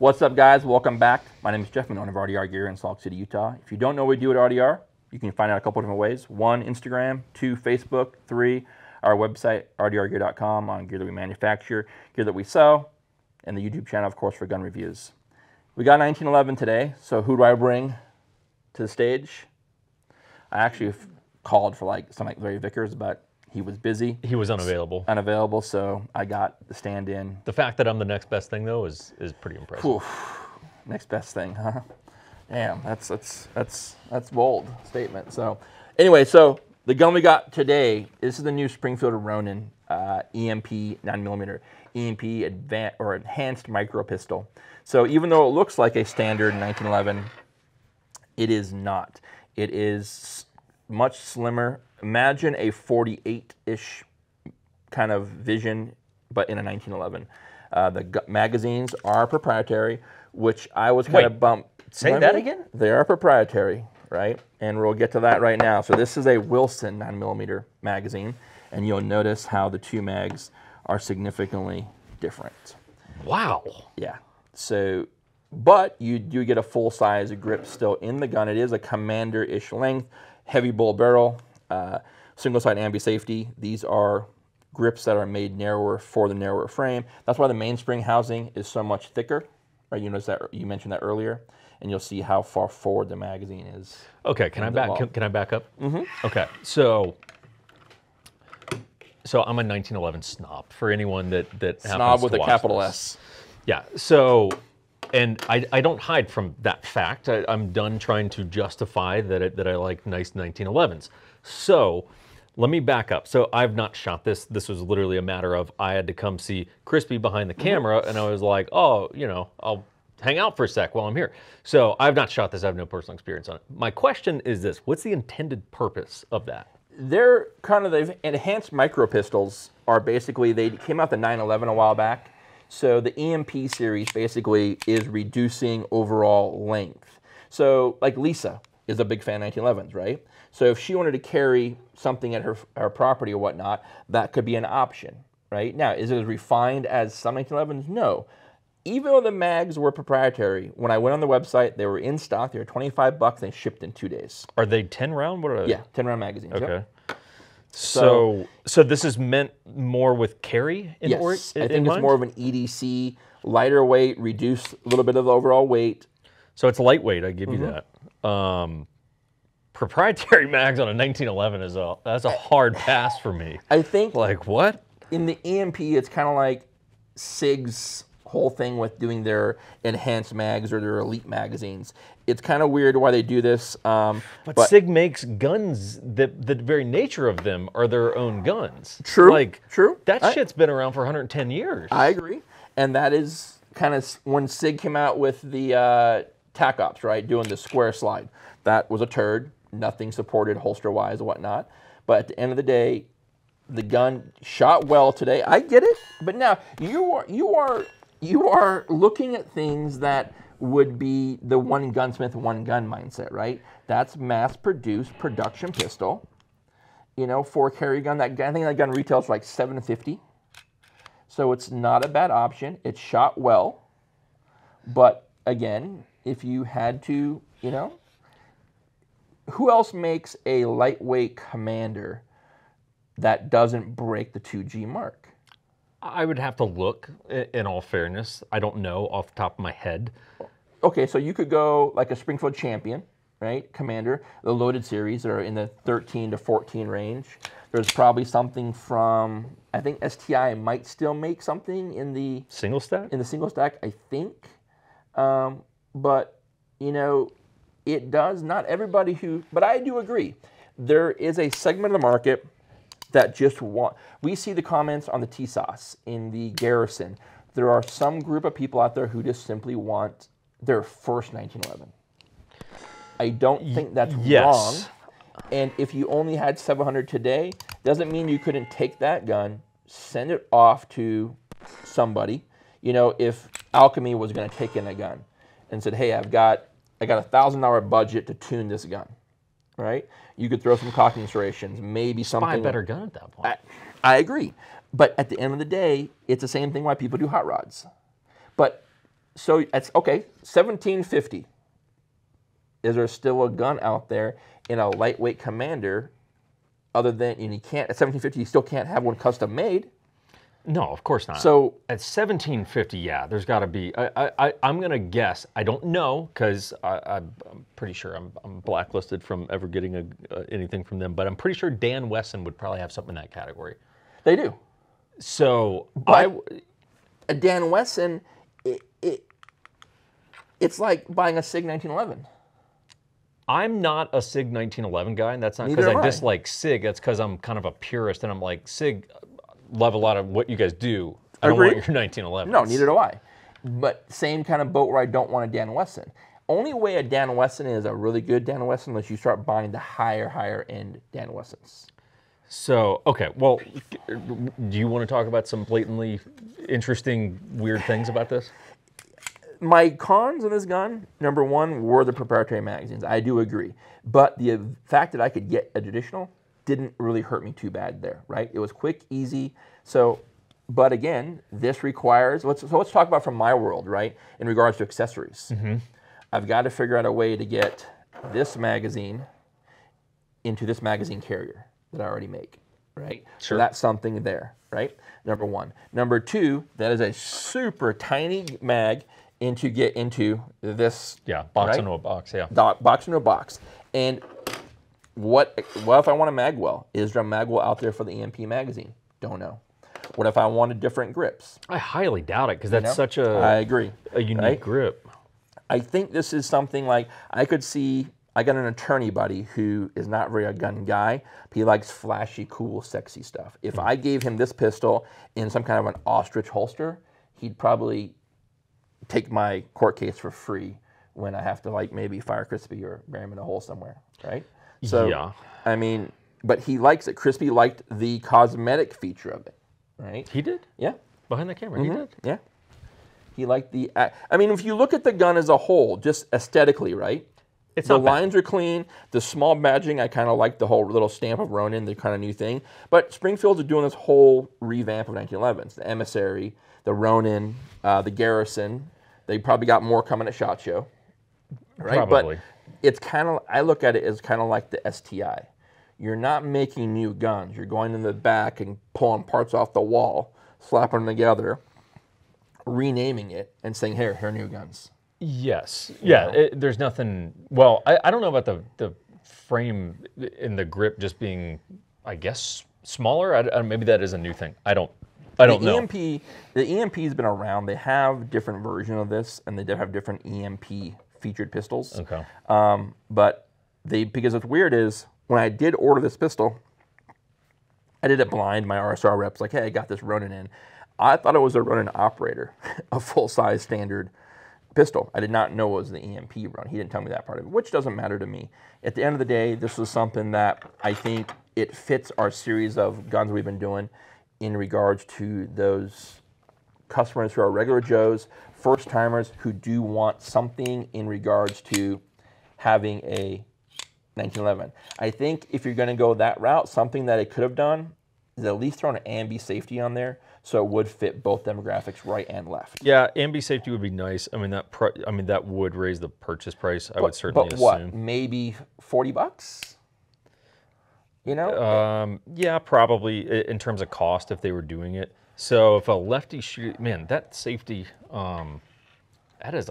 What's up, guys? Welcome back. My name is Jeff, I'm owner of RDR Gear in Salt Lake City, Utah. If you don't know what we do at RDR, you can find out a couple different ways. 1, Instagram. 2, Facebook. 3, our website, rdrgear.com, on gear that we manufacture, gear that we sell, and the YouTube channel, of course, for gun reviews. We got 1911 today, so who do I bring to the stage? I actually called for something like Larry Vickers, but he was busy. He was unavailable. Unavailable, so I got the stand-in. The fact that I'm the next best thing, though, is pretty impressive. Oof. Next best thing, huh? Damn, that's bold statement. So, anyway, so the gun we got today, this is the new Springfield Ronin EMP 9mm EMP enhanced micro pistol. So even though it looks like a standard 1911, it is not. It is much slimmer. Imagine a 48-ish kind of vision, but in a 1911. The magazines are proprietary, which I was kind of bummed. Say that again? They are proprietary, right? And we'll get to that right now. So this is a Wilson 9mm magazine, and you'll notice how the two mags are significantly different. Wow. Yeah. So, but you do get a full-size grip still in the gun. It is a commander-ish length, heavy bull barrel, single-side ambi-safety. These are grips that are made narrower for the narrower frame. That's why the mainspring housing is so much thicker. Right? You notice that you mentioned that earlier, and you'll see how far forward the magazine is. Okay, can I back up? Mm-hmm. Okay, so I'm a 1911 snob. For anyone that Snob with to a watch capital this. S. Yeah. So, and I don't hide from that fact. I'm done trying to justify that I like nice 1911s. So, let me back up. So I've not shot this. This was literally a matter of I had to come see Crispy behind the camera, and I was like, oh, you know, I'll hang out for a sec while I'm here. So I've not shot this. I have no personal experience on it. My question is this: what's the intended purpose of that? They're kind of the enhanced micro pistols are basically, they came out the 911 a while back. So the EMP series basically is reducing overall length. So like Lisa is a big fan of 1911s, right? So if she wanted to carry something at her property or whatnot, that could be an option, right? Now, is it as refined as some 1911s? No. Even though the mags were proprietary, when I went on the website, they were in stock. They were $25. They shipped in 2 days. Are they 10 round? What are they? Yeah, 10-round magazines. Okay. Yep. So this is meant more with carry in mind? Yes, I think it's more of an EDC, lighter weight, reduce a little bit of the overall weight. So it's lightweight, I give you that. Proprietary mags on a 1911 that's a hard pass for me. I think Like what? in the EMP, it's kind of like SIG's whole thing with doing their enhanced mags or their elite magazines. It's kind of weird why they do this. But SIG makes guns that the very nature of them are their own guns. True. Like true. That shit's been around for 110 years. I agree, and that is kind of when SIG came out with the TAC Ops, right, doing the square slide. That was a turd. Nothing supported holster-wise and whatnot. But at the end of the day, the gun shot well today. I get it, but now you are looking at things that would be the one gunsmith, one gun mindset, right? That's mass-produced production pistol. You know, 4 carry gun. I think that gun retails for like $750. So it's not a bad option. It shot well, but again, if you had to, you know. Who else makes a lightweight commander that doesn't break the 2G mark? I would have to look, in all fairness. I don't know off the top of my head. Okay, so you could go like a Springfield Champion, right? Commander, the loaded series that are in the 13 to 14 range. There's probably something from, I think STI might still make something in the single stack? In the single stack, I think. But, you know, it does not everybody who, but I do agree. There is a segment of the market that just want, we see the comments on the TSOS, in the Garrison. There are some group of people out there who just simply want their first 1911. I don't think that's wrong. And if you only had 700 today, doesn't mean you couldn't take that gun, send it off to somebody. You know, if Alchemy was going to take in a gun and said, hey, I got a $1,000 budget to tune this gun, right? You could throw some cocking serrations, maybe something. Buy a better gun at that point. I agree. But at the end of the day, it's the same thing why people do hot rods. But So it's okay. 1750. Is there still a gun out there in a lightweight Commander? Other than, and you can't at 1750, you still can't have one custom made. No, of course not. So at 1750, yeah, there's got to be. I'm gonna guess. I don't know because I'm pretty sure I'm blacklisted from ever getting anything from them. But I'm pretty sure Dan Wesson would probably have something in that category. they do. So But a Dan Wesson, it's like buying a SIG 1911. I'm not a SIG 1911 guy, and that's not Neither because am I I. dislike SIG. That's because I'm kind of a purist, and I'm like, SIG, love a lot of what you guys do. I don't Agreed. want your 1911. No, neither do I. But same kind of boat where I don't want a Dan Wesson. Only way a Dan Wesson is a really good Dan Wesson unless you start buying the higher end Dan Wessons. So, okay, well, do you want to talk about some blatantly interesting, weird things about this? My cons of this gun, number one, were the proprietary magazines. I do agree. But the fact that I could get a traditional didn't really hurt me too bad there, right? It was quick, easy. So, but again, this requires, let's talk about from my world, right? In regards to accessories. I've got to figure out a way to get this magazine into this magazine carrier that I already make, right? Sure. So that's something there, right? Number one. Number two, that is a super tiny mag to get into this. Yeah, box right? into a box, yeah. Box into a box. And what if I want a Magwell? Is there a Magwell out there for the EMP magazine? Don't know. What if I wanted different grips? I highly doubt it because that's such I agree. a unique right? grip. I think this is something like I could see. I got an attorney buddy who is not very a gun guy, but he likes flashy, cool, sexy stuff. If I gave him this pistol in some kind of an ostrich holster, he'd probably take my court case for free when I have to like maybe fire Crispy or bury him in a hole somewhere, right? So, Yeah. I mean, but he likes it. Crispy liked the cosmetic feature of it, right? He did? Yeah. Behind the camera, he did? Yeah. He liked the, I mean, if you look at the gun as a whole, just aesthetically, right? It's The not bad. lines are clean. The small badging, I kind of like the whole little stamp of Ronin, the kind of new thing. But Springfield's are doing this whole revamp of 1911s. The Emissary, the Ronin, the Garrison. They probably got more coming at SHOT Show. Right? Probably. But it's kind of, I look at it as kind of like the STI. You're not making new guns. You're going in the back and pulling parts off the wall, slapping them together, renaming it, and saying, here are new guns. Yes. Yeah, there's nothing, well, I don't know about the frame and the grip just being, I guess, smaller. Maybe that is a new thing. I don't know. The EMP's been around. They have different versions of this, and they do have different EMP featured pistols. Okay. But because what's weird is when I did order this pistol, I did it blind. My RSR rep's like, hey, I got this Ronin in. I thought it was a Ronin operator, a full-size standard pistol. I did not know it was the EMP run. He didn't tell me that part of it, which doesn't matter to me. At the end of the day, this was something that I think it fits our series of guns we've been doing in regards to those customers who are regular Joes, first timers who do want something in regards to having a 1911. I think if you're going to go that route, something that it could have done is at least throw an ambi safety on there so it would fit both demographics, right and left. Yeah, ambi safety would be nice. I mean that would raise the purchase price. I would certainly But assume. what? Maybe $40? You know? Yeah, probably in terms of cost if they were doing it. So if a lefty shoot, man, that safety, that is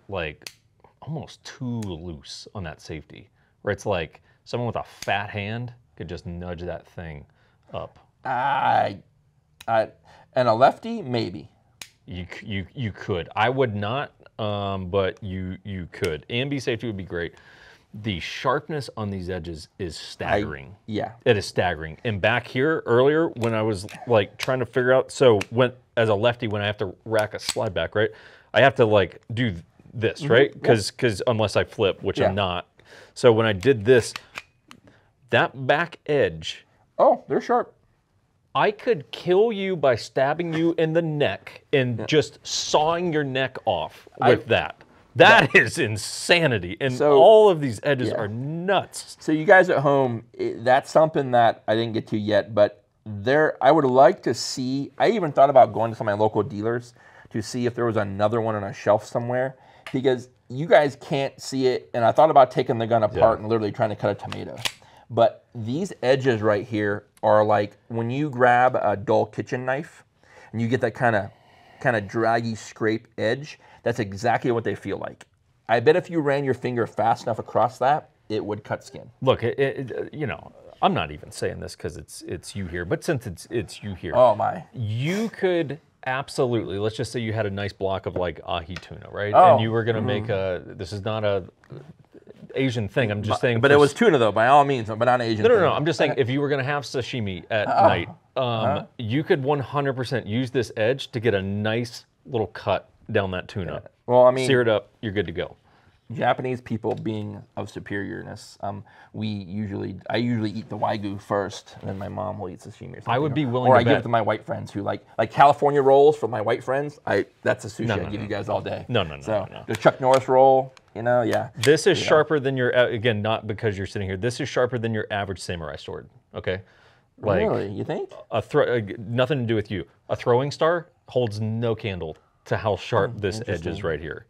like almost too loose on that safety. Where it's like someone with a fat hand could just nudge that thing up. And a lefty, maybe. You could. I would not, but you could. Ambi safety would be great. The sharpness on these edges is staggering. Yeah. It is staggering. And back here earlier when I was like trying to figure out, so as a lefty, when I have to rack a slide back, right, I have to like do this, right? Because unless I flip, which I'm not. So when I did this, that back edge, Oh, they're sharp. I could kill you by stabbing you in the neck and just sawing your neck off with that. That is insanity. And So- all of these edges are nuts. So you guys at home, that's something that I didn't get to yet, but I would like to see, I even thought about going to some of my local dealers to see if there was another one on a shelf somewhere, because you guys can't see it. And I thought about taking the gun apart and literally trying to cut a tomato. But these edges right here are like when you grab a dull kitchen knife and you get that kind of draggy scrape edge, that's exactly what they feel like. I bet if you ran your finger fast enough across that, it would cut skin. Look, you know, I'm not even saying this because it's you here, but since it's you here, oh my, you could absolutely. Let's just say you had a nice block of like ahi tuna, right? Oh. And you were gonna make a. This is not a Asian thing. I'm just saying. But it was tuna though, by all means, but not Asian. No. I'm just saying if you were gonna have sashimi at night, you could 100% use this edge to get a nice little cut down that tuna. Well, I mean, sear it up, you're good to go. Japanese people being of superiorness, I usually eat the wagyu first, and then my mom will eat sashimi or something. I would be willing or to I give bet. it to my white friends who like California rolls for my white friends. That's a sushi I give you guys all day. No. The Chuck Norris roll, you know, yeah. This is sharper than your, again, not because you're sitting here. This is sharper than your average samurai sword. Okay, like Really, you think? nothing to do with you. A throwing star holds no candle to how sharp this edge is right here.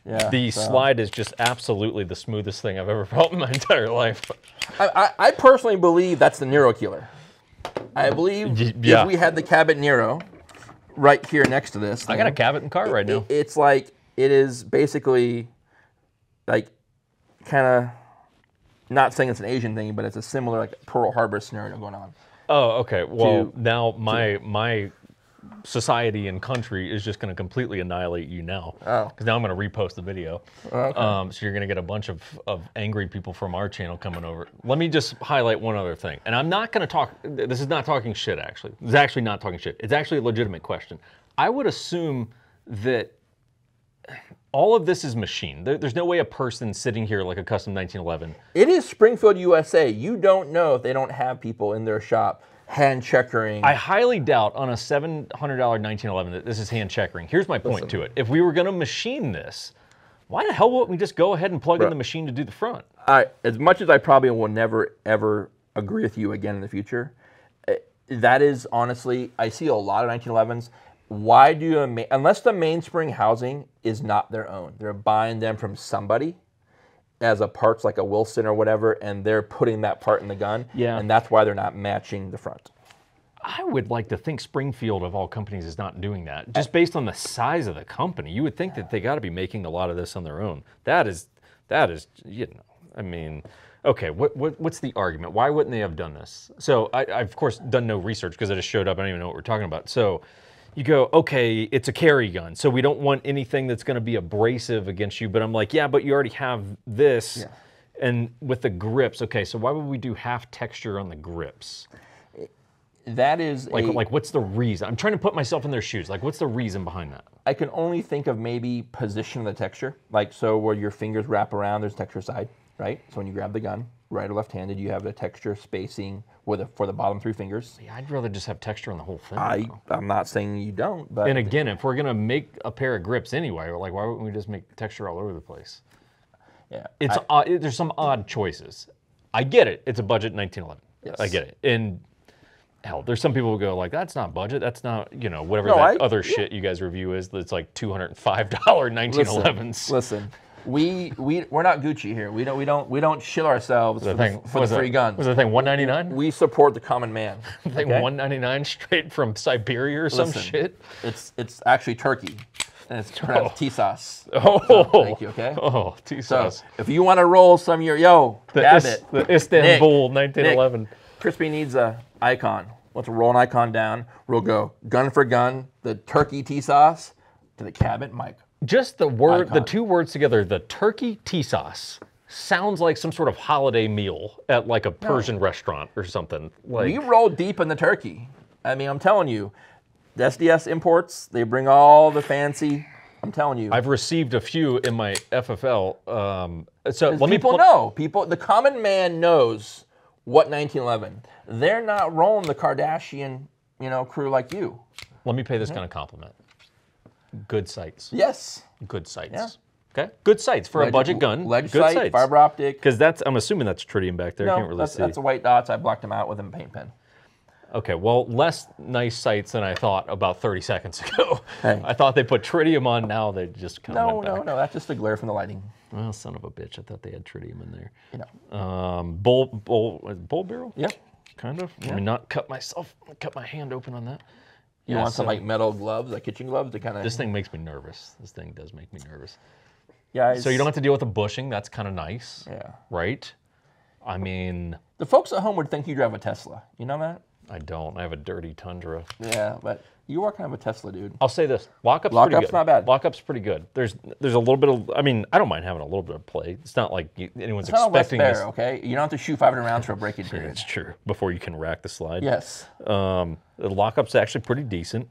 Yeah. The slide is just absolutely the smoothest thing I've ever felt in my entire life. I personally believe that's the Nero killer. I believe Yeah. if we had the Cabot Nero right here next to this, I got a Cabot in the car right now. It's like, it is basically like kind of, not saying it's an Asian thing, but it's a similar like Pearl Harbor scenario going on. Oh, okay. Well, now my society and country is just going to completely annihilate you now. Oh. Because now I'm going to repost the video. Okay. So you're going to get a bunch of angry people from our channel coming over. Let me just highlight one other thing. And I'm not going to talk, this is not talking shit actually. This is actually not talking shit. It's actually a legitimate question. I would assume that all of this is machine. There's no way a person sitting here like a custom 1911. It is Springfield, USA. You don't know if they don't have people in their shop hand checkering. I highly doubt on a $700 1911 that this is hand checkering. Here's my point to it. If we were going to machine this, why the hell wouldn't we just go ahead and plug in the machine to do the front? As much as I probably will never, ever agree with you again in the future, that is honestly, I see a lot of 1911s. Why do you, unless the mainspring housing is not their own, they're buying them from somebody as a parts like a Wilson or whatever, and they're putting that part in the gun, and that's why they're not matching the front. I would like to think Springfield of all companies is not doing that. Just based on the size of the company, you would think that they got to be making a lot of this on their own. That is, you know, I mean, okay, what's the argument? Why wouldn't they have done this? So I've of course done no research because I just showed up. I don't even know what we're talking about. So you go, okay, it's a carry gun, so we don't want anything that's going to be abrasive against you. But I'm like, yeah, but you already have this, and with the grips, okay, so why would we do half texture on the grips? That is like what's the reason? I'm trying to put myself in their shoes. Like, what's the reason behind that? I can only think of maybe position of the texture, like so where your fingers wrap around, there's texture side, right? So when you grab the gun, right or left-handed, you have the texture spacing for the bottom three fingers. Yeah, I'd rather just have texture on the whole thing. I'm not saying you don't, but and again, if we're gonna make a pair of grips anyway, like why wouldn't we just make texture all over the place? Yeah, it's there's some odd choices. I get it. It's a budget 1911. Yes. I get it. And hell, there's some people who go like, that's not budget. That's not, you know, whatever other shit you guys review is. That's like $205 1911s. Listen, we're not Gucci here. We don't shill ourselves for the free guns. Was the thing $199? We support the common man. The thing $199 straight from Siberia or some shit. It's actually Turkey. And it's pronounced T-sauce. Oh, thank you, okay? Oh, T-sauce. So if you want to roll some of your, the Istanbul 1911. Nick, Crispy needs a icon. Let's roll an icon down. We'll go gun for gun, the turkey T-sauce to the Cabot Mike. Just the word, the two words together, the turkey T-sauce, sounds like some sort of holiday meal at like a Persian restaurant or something. Like, we roll deep in the turkey. I mean, I'm telling you, the SDS imports, they bring all the fancy. I'm telling you. I've received a few in my FFL. So let people know. The common man knows what 1911. They're not rolling the Kardashian, crew like you. Let me pay this kind of compliment. Good sights. Yes. Good sights. Yeah. Okay. Good sights for a budget gun. Ledge good sight, sights. fiber optic. Because I'm assuming that's tritium back there. I can't really see. That's the white dots. I blocked them out with a paint pen. Okay, well, less nice sights than I thought about 30 seconds ago. Hey. I thought they put tritium on, now they just kind of No, went back. no, that's just the glare from the lighting. Well, son of a bitch, I thought they had tritium in there. You know. Bull barrel? Yep. Kind of. Let me not cut my hand open on that. You want some like metal gloves, like kitchen gloves to kind of... This thing makes me nervous. This thing does make me nervous. Yeah. So you don't have to deal with the bushing. That's kind of nice. Yeah. Right? I mean... The folks at home would think you drive a Tesla. You know that? I don't. I have a dirty Tundra. Yeah, but you are kind of a Tesla dude. I'll say this. Lockup's pretty good. Not bad. Lockup's pretty good. There's a little bit of... I mean, I don't mind having a little bit of play. It's not like anyone's It's not a West expecting Bear, this. okay? You don't have to shoot 500 rounds for a break-in period. It's true. Before you can rack the slide. Yes. The lockup's actually pretty decent.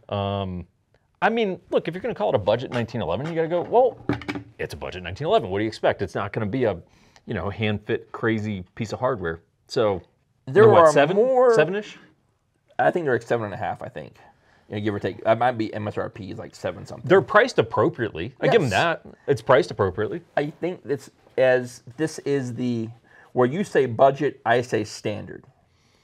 I mean, look, if you're going to call it a budget 1911, you got to go, well, it's a budget 1911. What do you expect? It's not going to be a, hand-fit, crazy piece of hardware. So, There what, are seven? more... Seven-ish? I think they're like 7.5, I think. Give or take. That might be MSRP is like 7 something. They're priced appropriately. I give them Yes. that. It's priced appropriately. I think this is the... Where you say budget, I say standard.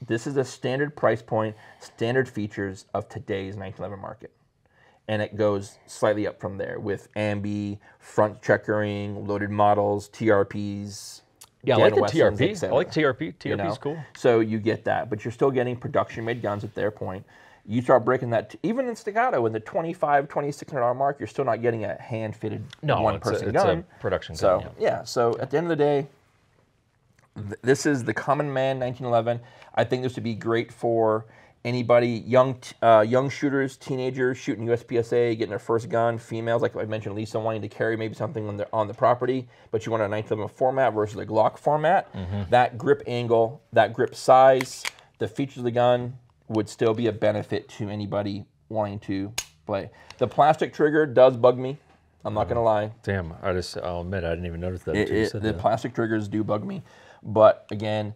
This is a standard price point, standard features of today's 1911 market. And it goes slightly up from there with ambi, front checkering, loaded models, TRPs. Yeah, I like the Westerns, TRP. I etc. like TRP. TRP's cool. So you get that, but you're still getting production-made guns at their point. You start breaking that, even in Staccato, in the $2,500, $2,600 mark, you're still not getting a hand-fitted one-person gun. It's a production So, gun, yeah. So at the end of the day, this is the common man 1911. I think this would be great for anybody, young shooters, teenagers shooting USPSA, getting their first gun, females, like I mentioned, Lisa wanting to carry maybe something on the property, but you want a 1911 format versus a Glock format. That grip angle, that grip size, the features of the gun would still be a benefit to anybody wanting to play. The plastic trigger does bug me. I'm not going to lie. Damn, I'll admit, I didn't even notice that until you said The that. plastic triggers do bug me. But again,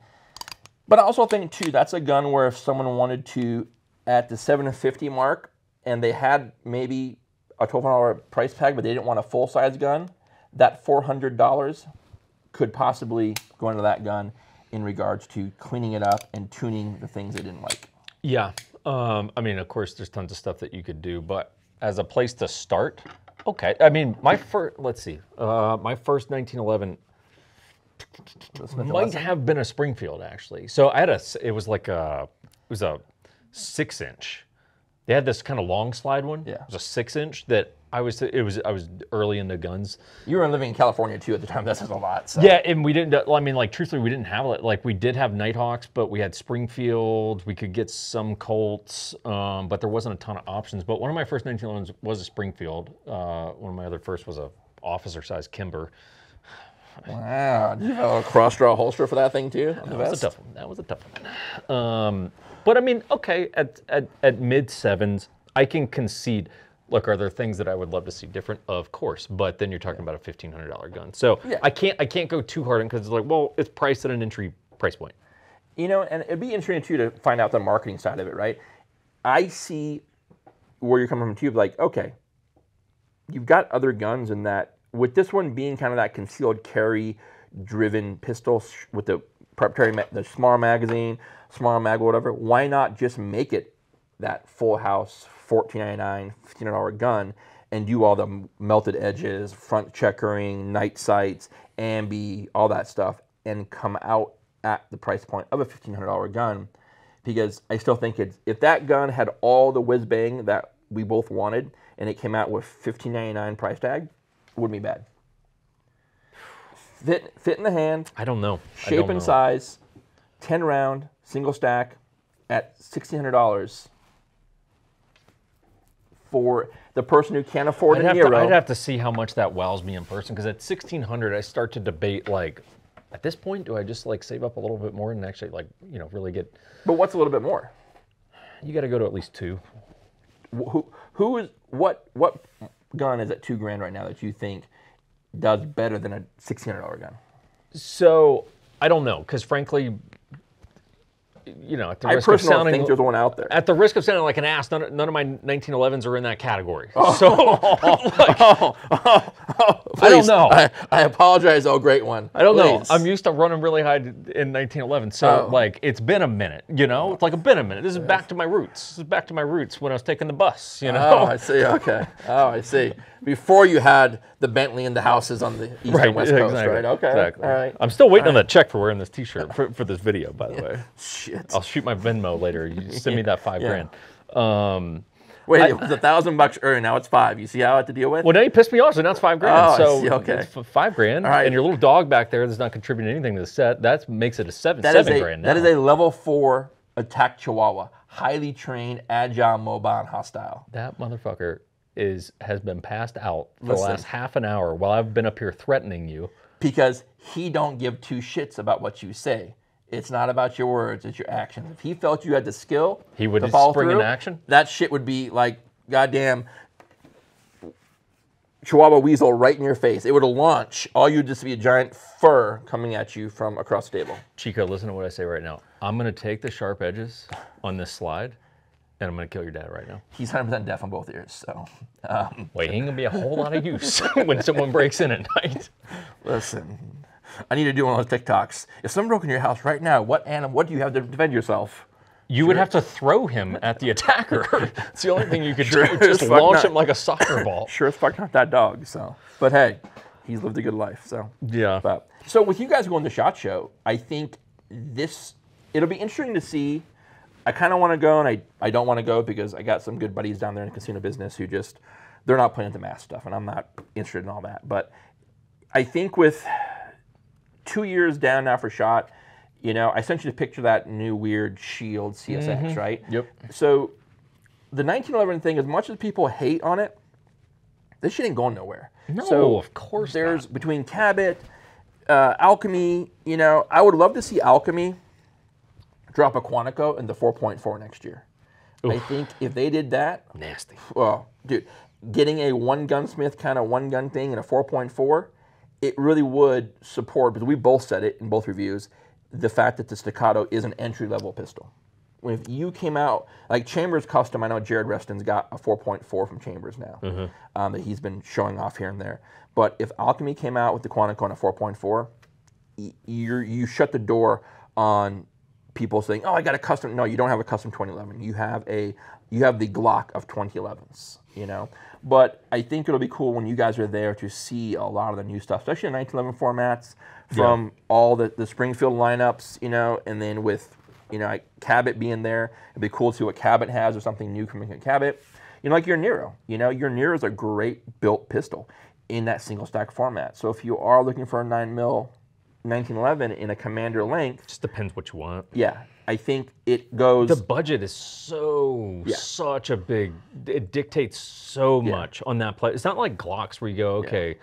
but I also think too, that's a gun where if someone wanted to, at the $750 mark, and they had maybe a $1,200 price tag, but they didn't want a full-size gun, that $400 could possibly go into that gun in regards to cleaning it up and tuning the things they didn't like. Yeah. I mean, of course, there's tons of stuff that you could do, but as a place to start, okay. I mean, my first 1911 might have been a Springfield, actually. So I had it was a 6-inch. They had this kind of long slide one. Yeah. It was a 6-inch that I was early into guns. You were living in California too at the time. That says a lot. So. Yeah, and we didn't. I mean, like truthfully, we didn't have it. Like we did have Nighthawks, but we had Springfield. We could get some Colts, but there wasn't a ton of options. But one of my first 1911s was a Springfield. One of my other first was a officer-sized Kimber. Wow. Did you have a cross-draw holster for that thing too? That was a tough one. That was a tough one. But I mean, okay, at mid-sevens, I can concede. Look, are there things that I would love to see different? Of course, but then you're talking about a $1,500 gun. So yeah. I can't go too hard on because it's like, well, it's priced at an entry price point. And it'd be interesting too to find out the marketing side of it, right? I see where you're coming from too, like, okay, you've got other guns in that. With this one being kind of that concealed carry driven pistol with the preparatory, the smaller magazine, smaller mag, whatever, why not just make it that full house $1,499, $1,500 gun and do all the melted edges, front checkering, night sights, ambi, all that stuff, and come out at the price point of a $1,500 gun? Because I still think if that gun had all the whiz bang that we both wanted and it came out with $1,599 price tag, wouldn't be bad. Fit in the hand. I don't know. Shape and size, 10 round, single stack at $1,600 for the person who can't afford a Nero. I'd have to see how much that wows me in person because at $1,600 I start to debate like, at this point, do I just like save up a little bit more and actually like, really get... But what's a little bit more? You got to go to at least 2. What gun is at $2,000 right now that you think does better than a $1,600 gun? So I don't know because frankly, at the I risk of personally sounding think there's one out there. at the risk of sounding like an ass, none of my 1911s are in that category. So I don't know. I apologize. Oh, great one. I don't know. Please. I'm used to running really high in 1911, so like it's been a minute. It's like been a minute. This is back to my roots. This is back to my roots when I was taking the bus. Oh, I see. Okay. Oh, I see. Before you had the Bentley and the houses on the east and west coast, exactly, right? Okay. Exactly. All right. I'm still waiting on that check for wearing this T-shirt for this video, by the way. Shit. I'll shoot my Venmo later. You send me that $5,000. Wait, it was $1,000 earlier. Now it's 5. You see how I have to deal with? Well, now you pissed me off, so now it's $5,000. Oh, so I see. Okay. it's $5,000, All right. and your little dog back there that's not contributing anything to the set, that makes it a seven grand now. That is a level 4 attack Chihuahua, highly trained, agile, mobile, and hostile. That motherfucker has been passed out for the last half an hour while I've been up here threatening you. Because he don't give two shits about what you say. It's not about your words, it's your actions. If he felt you had the skill He would to just follow spring through, into action? that shit would be like goddamn Chihuahua weasel right in your face. It would launch. All you'd just be a giant fur coming at you from across the table. Chico, listen to what I say right now. I'm going to take the sharp edges on this slide, and I'm going to kill your dad right now. He's 100% deaf on both ears, so. Wait, he ain't going to be a whole lot of use when someone breaks in at night. Listen, I need to do one of those TikToks. If someone broke into your house right now, what do you have to defend yourself? You would have to throw him at the attacker. It's the only thing you could do. Just as fuck launch not. him like a soccer ball. Sure as fuck not that dog, so. But hey, he's lived a good life, so. Yeah. But, so with you guys going to SHOT Show, I think it'll be interesting to see. I kind of want to go, and I don't want to go because I got some good buddies down there in the casino business who they're not playing the mass stuff, and I'm not interested in all that. But I think with 2 years down now for SHOT, I sent you the picture of that new weird Shield CSX, right? Yep. So the 1911 thing, as much as people hate on it, this shit ain't going nowhere. No, so of course there's not. between Cabot, Alchemy, I would love to see Alchemy drop a Quantico in the 4.4 next year. Oof. I think if they did that, Nasty. well, dude, getting a one gunsmith kind of one gun thing in a 4.4, it really would support, because we both said it in both reviews, the fact that the Staccato is an entry-level pistol. If you came out, like Chambers Custom, I know Jared Reston's got a 4.4 from Chambers now, that he's been showing off here and there. But if Alchemy came out with the Quantico on a 4.4, you shut the door on people saying, "Oh, I got a custom." No, you don't have a custom 2011. You have the Glock of 2011s. But I think it'll be cool when you guys are there to see a lot of the new stuff, especially in 1911 formats from all the Springfield lineups, and then with, Cabot being there. It'd be cool to see what Cabot has or something new coming from Cabot. Like your Nero. Your Nero is a great built pistol in that single stack format. So if you are looking for a 9mm 1911 in a commander length. Just depends what you want. Yeah. I think it goes. The budget is such a big, it dictates so much on that play. It's not like Glocks where you go, okay,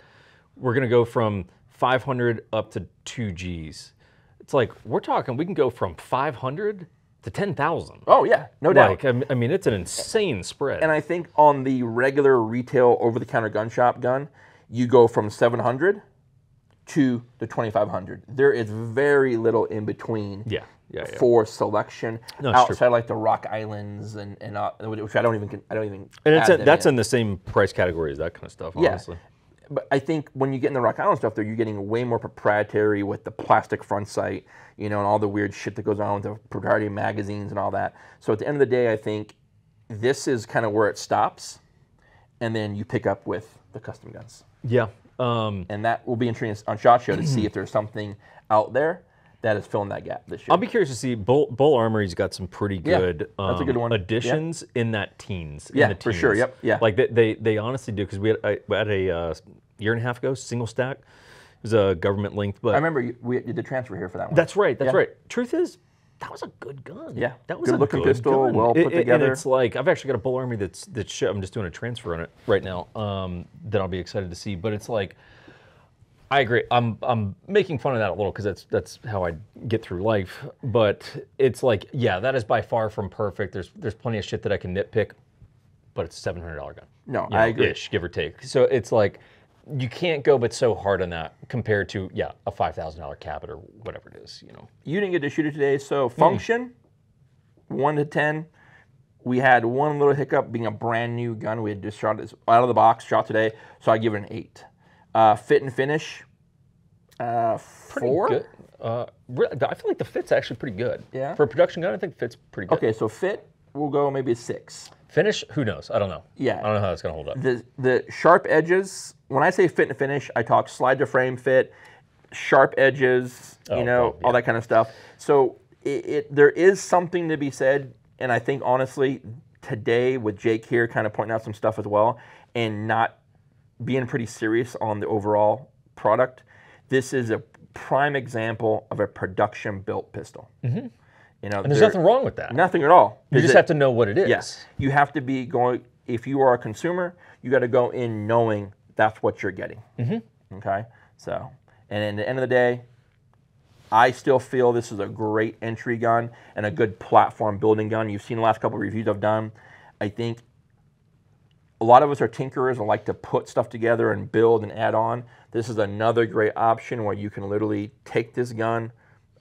we're going to go from 500 up to 2 Gs. It's like, we can go from 500 to 10,000. Oh, yeah, no doubt. I mean, it's an insane spread. And I think on the regular retail over-the-counter gun shop gun, you go from 700 to the 2,500. There is very little in between. Yeah. For selection No, outside like the Rock Islands and which I don't even. And that's in the same price category as that kind of stuff. Honestly. Yeah. But I think when you get in the Rock Island stuff, there you're getting way more proprietary with the plastic front sight, and all the weird shit that goes on with the proprietary magazines and all that. So at the end of the day, I think this is kind of where it stops, and then you pick up with the custom guns. Yeah. And that will be interesting on SHOT Show to see if there's something out there that is filling that gap this year. I'll be curious to see. Bull Armory's got some pretty good, that's a good one. additions in that teens. Yeah, in the teens. for sure. Yep. Yeah. Like they honestly do, because we had a year and a half ago single stack. It was a government linked, but I remember you did transfer here for that one. That's right. That's right. Truth is, that was a good gun. Yeah, that was good a looking good pistol, gun. well put together. And it's like, I've actually got a Bull Armory that's I'm just doing a transfer on it right now. That I'll be excited to see. But it's like, I agree. I'm making fun of that a little because that's how I get through life. But it's like, yeah, that is by far from perfect. There's plenty of shit that I can nitpick, but it's a $700 gun. No, I agree. Ish, give or take. So it's like, you can't go but so hard on that compared to a $5,000 Cabot or whatever it is. You didn't get to shoot it today, so function 1 to 10, we had one little hiccup being a brand new gun. We had just shot this out of the box, shot today, so I give it an 8. Fit and finish, 4. Good. I feel like the fit's actually pretty good. Yeah. For a production gun, I think the fit's pretty good. Okay, so fit, we'll go maybe a 6. Finish, who knows? I don't know. Yeah. I don't know how it's going to hold up. The sharp edges, when I say fit and finish, I talk slide to frame fit, sharp edges, all that kind of stuff. So there is something to be said, and I think honestly, today with Jake here kind of pointing out some stuff as well, and not being pretty serious on the overall product, this is a prime example of a production-built pistol. Mm-hmm. And there's nothing wrong with that. Nothing at all. You just have to know what it is. Yes. You have to be going, if you are a consumer, you got to go in knowing that's what you're getting. Mm-hmm. Okay? So, and at the end of the day, I still feel this is a great entry gun and a good platform building gun. You've seen the last couple of reviews I've done. I think a lot of us are tinkerers and like to put stuff together and build and add on. This is another great option where you can literally take this gun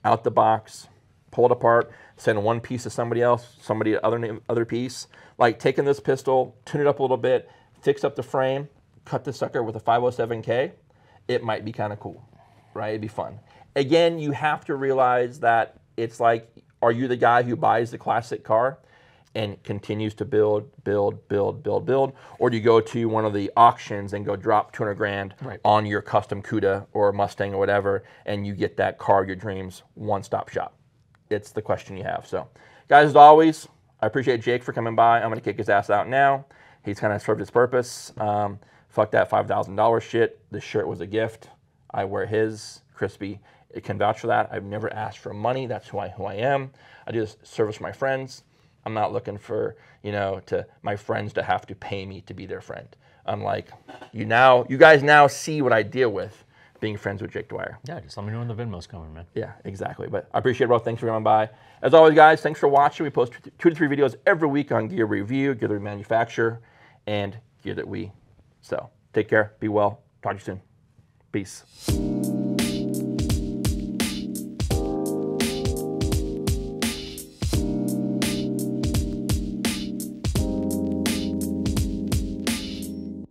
out the box, pull it apart, send one piece to somebody else, somebody other piece. Like taking this pistol, tune it up a little bit, fix up the frame, cut the sucker with a 507K, it might be kind of cool, right? It'd be fun. Again, you have to realize that it's like, are you the guy who buys the classic car and continues to build, or do you go to one of the auctions and go drop 200 grand on your custom Cuda or Mustang or whatever, and you get that car of your dreams, one-stop shop? It's the question you have. So, guys, as always, I appreciate Jake for coming by. I'm going to kick his ass out now. He's kind of served his purpose. Fuck that $5,000 shit. This shirt was a gift. I wear his. Crispy can vouch for that. I've never asked for money. That's who I am. I do this service for my friends. I'm not looking for, my friends to have to pay me to be their friend. I'm like, you guys now see what I deal with being friends with Jake Dwyer. Yeah, just let me know when the Venmo's coming, man. Yeah, exactly. But I appreciate it, bro. Thanks for coming by. As always, guys, thanks for watching. We post 2 to 3 videos every week on gear review, gear that we manufacture, and gear that we sell. Take care. Be well. Talk to you soon. Peace.